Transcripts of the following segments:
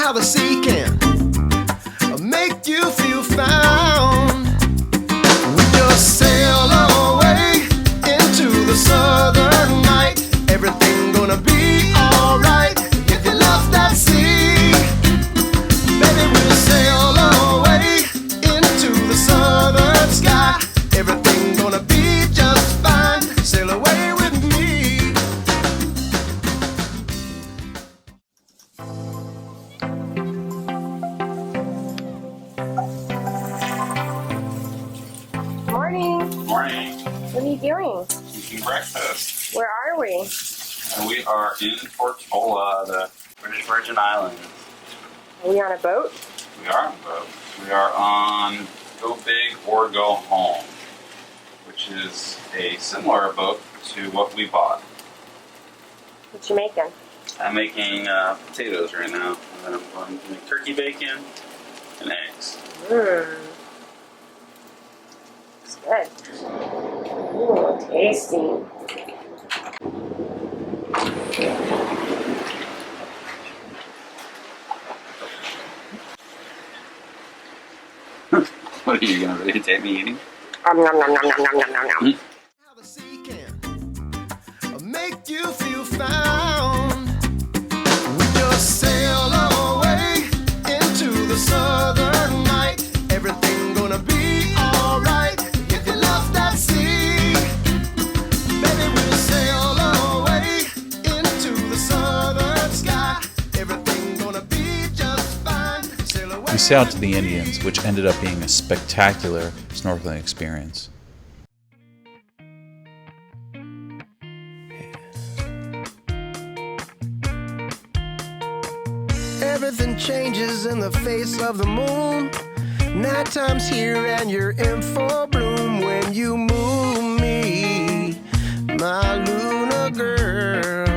how the sea can make you feel found. We just sail away into the southern night. Everything gonna be alright if you love that sea. Baby, we'll sail away into the southern sky. Everything gonna be just fine. Sail away with me. Morning. Morning. What are you doing? Eating breakfast. Where are we? And we are in Tortola, the British Virgin Islands. Are we on a boat? We are on a boat. We are on Go Big or Go Home, which is a similar boat to what we bought. What you making? I'm making potatoes right now, and then I'm going to make turkey bacon and eggs. It's good. Ooh, tasty. What are you going to videotape me eating? Nom nom nom nom nom nom nom nom. How the sea can make you feel found. We just sail away into the southern night. Everything gonna be alright if you love that sea. Baby, we'll sail away into the southern sky. Everything gonna be just fine. Sail away. We sailed to the Indians, which ended up being a spectacular snorkeling experience. Everything changes in the face of the moon. Nighttime's here and you're in full bloom when you move me, my Luna girl.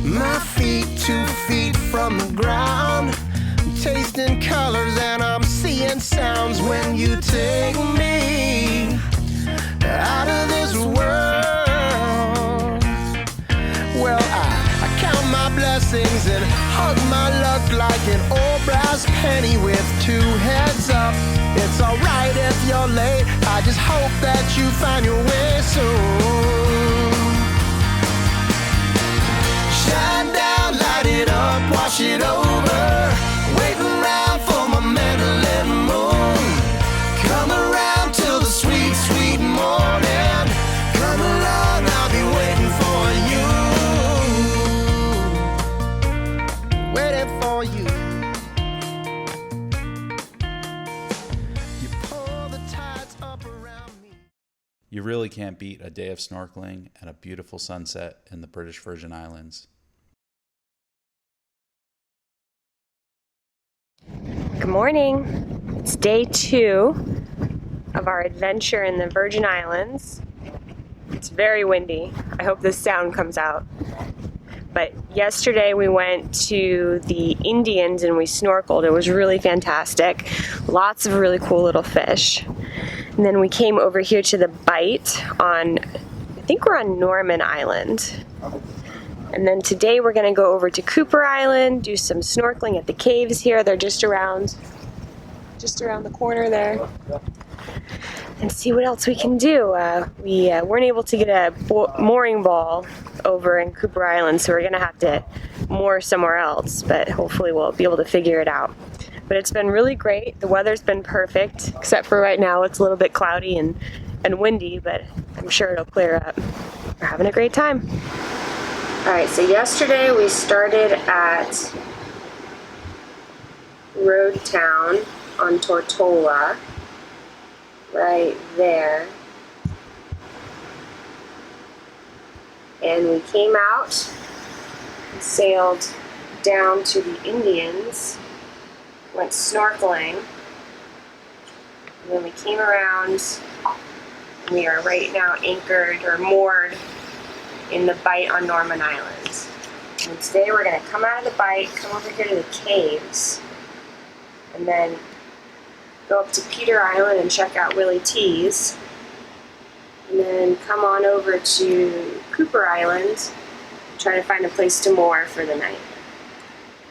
My feet 2 feet from the ground, tasting colors and I'm seeing sounds when you take me out of this world. Well, I count my blessings and hug my luck like an old brass penny with 2 heads up. It's alright if you're late, I just hope that you find your way soon. Shine down, light it up, wash it over. Waiting around for my meddling moon. Come around till the sweet, sweet morning. Come along, I'll be waiting for you. Waiting for you. You pull the tides up around me. You really can't beat a day of snorkeling and a beautiful sunset in the British Virgin Islands. Good morning. It's day 2 of our adventure in the Virgin Islands. It's very windy. I hope this sound comes out. But yesterday we went to the Indians and we snorkeled. It was really fantastic. Lots of really cool little fish. And then we came over here to the Bight on, I think we're on Norman Island. And then today we're going to go over to Cooper Island, do some snorkeling at the caves here. They're just around the corner there. And see what else we can do. We weren't able to get a mooring ball over in Cooper Island, so we're going to have to moor somewhere else, but hopefully we'll be able to figure it out. But it's been really great. The weather's been perfect, except for right now it's a little bit cloudy and windy, but I'm sure it'll clear up. We're having a great time. Alright, so yesterday we started at Road Town on Tortola, right there. And we came out and sailed down to the Indians, went snorkeling, and then we came around. We are right now anchored or moored in the Bight on Norman Island. And today we're going to come out of the Bight, come over here to the caves, and then go up to Peter Island and check out Willie T's, and then come on over to Cooper Island, try to find a place to moor for the night.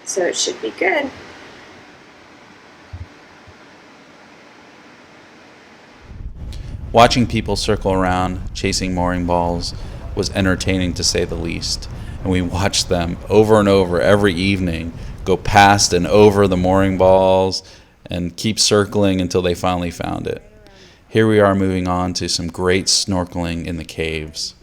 so it should be good. Watching people circle around chasing mooring balls was entertaining to say the least, and we watched them over and over every evening go past and over the mooring balls and keep circling until they finally found it. Here we are moving on to some great snorkeling in the caves.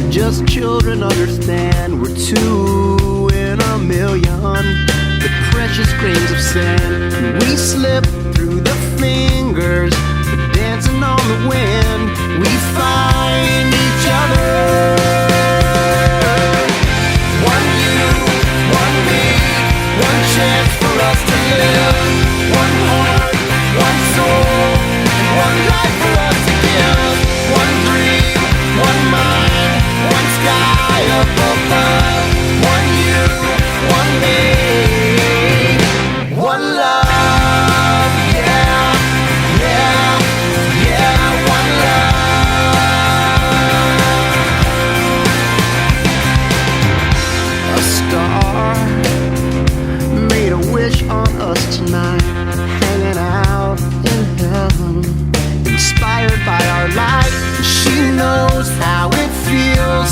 Just children understand we're 2 in a million. The precious grains of sand we slip through the fingers, but dancing on the wind we find each other. One you, one me, one chance for us to live. One heart, one soul, and one life for us to give. One dream, one mind, one sky up above. One you, one me, one love. Yeah, yeah, yeah, one love. A star made a wish on us tonight, hanging out in heaven, inspired by our light. She knows how it feels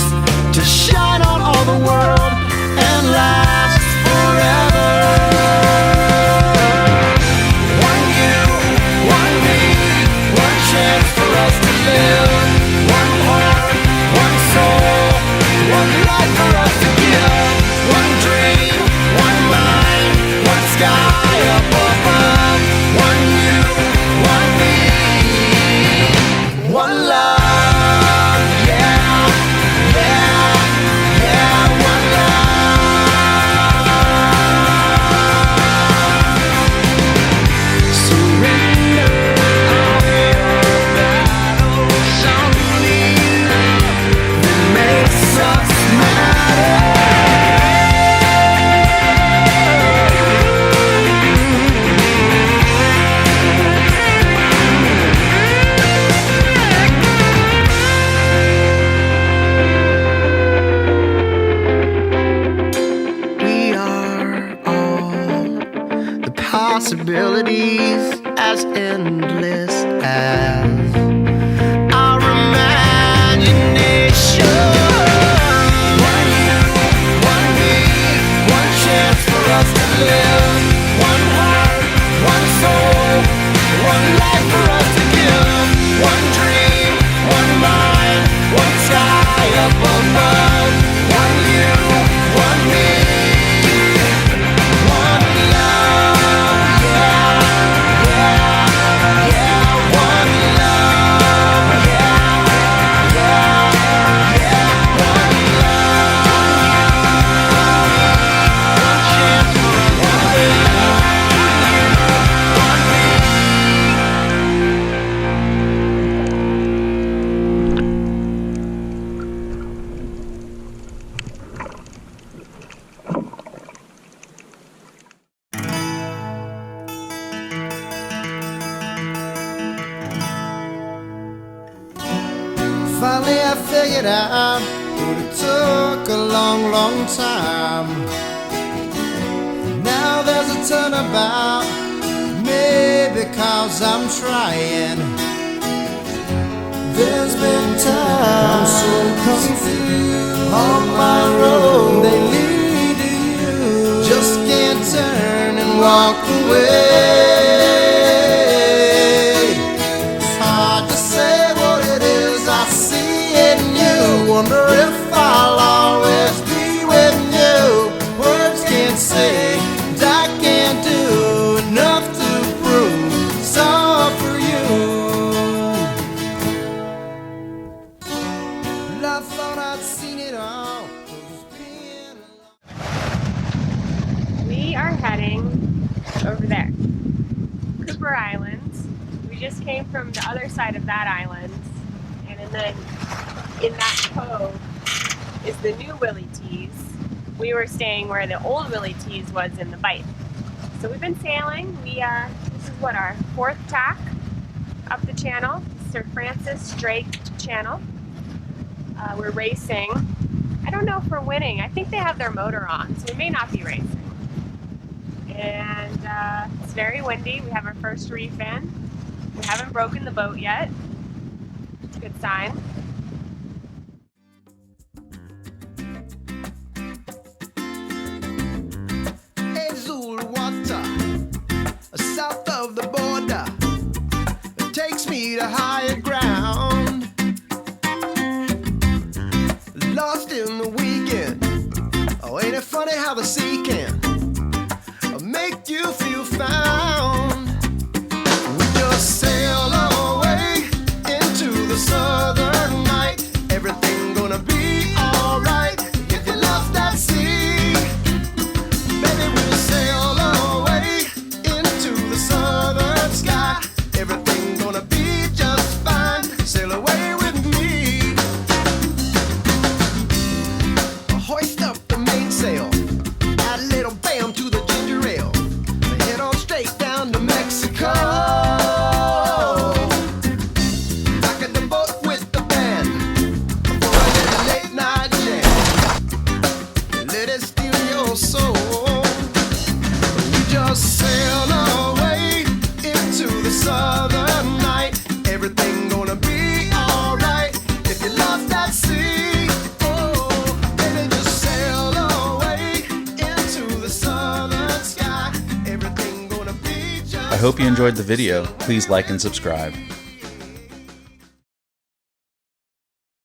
to shine on all the world and last forever. One you, one me, one chance for us to live. One heart, one soul, one life for us to give. One dream, one mind, one sky up above. One you, one me, one love. Possibilities as endless as our imagination. One you, one me, one chance for us to live. One heart, one soul, one life for us to give. One dream, one mind, one sky up above. One you, one me. Finally I figured out, but it took a long, long time. Now there's a turnabout, maybe cause I'm trying. There's been times I'm so confused on my road, they lead to you. Just can't turn and walk away. It's hard to say what it is I see in you. Wonder if I'll always be with you. Words can't say, and I can't do enough to prove it's all for you. Well, I thought I'd seen it all. We are heading over there, Cooper Islands. We just came from the other side of that island, and then in that cove is the new Willie Tees. We were staying where the old Willie Tees was in the Bight. So we've been sailing. This is what, our 4th tack up the channel, Sir Francis Drake Channel. We're racing. I don't know if we're winning. I think they have their motor on, so we may not be racing. And it's very windy. We have our first reef in. We haven't broken the boat yet. It's a good sign. Azul water, south of the border, it takes me to higher ground. Lost in the weekend. Oh, ain't it funny how the sea can make you feel found? We just sail away into the southern night. Everything gonna be alright if you love that sea. Baby, we'll sail away into the southern sky. Everything gonna be just fine. Sail away with me. Hoist up the mainsail, add a little bam to the ginger ale. Head on straight down to Mexico. Back at the boat with the band for a little late night jam. Let it steal your soul. We just sail away into the southern night. Everything gonna be alright if you love that sea. Oh, baby, just sail away into the southern sky. Everything gonna be just I hope you enjoyed the video. Please like and subscribe.